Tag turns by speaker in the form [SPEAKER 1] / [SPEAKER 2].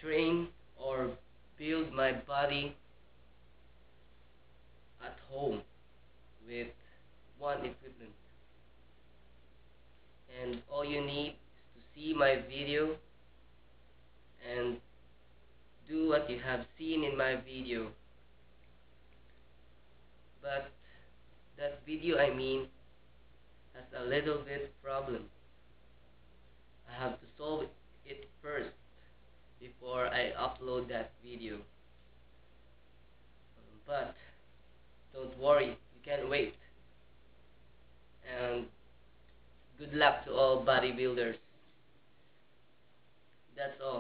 [SPEAKER 1] train or build my body at home with one equipment. And all you need is to see my video and do what you have seen in my video. But that video, I mean, has a little bit problem. I have to solve it first before I upload that video. But don't worry, you can wait. And good luck to all bodybuilders. That's all.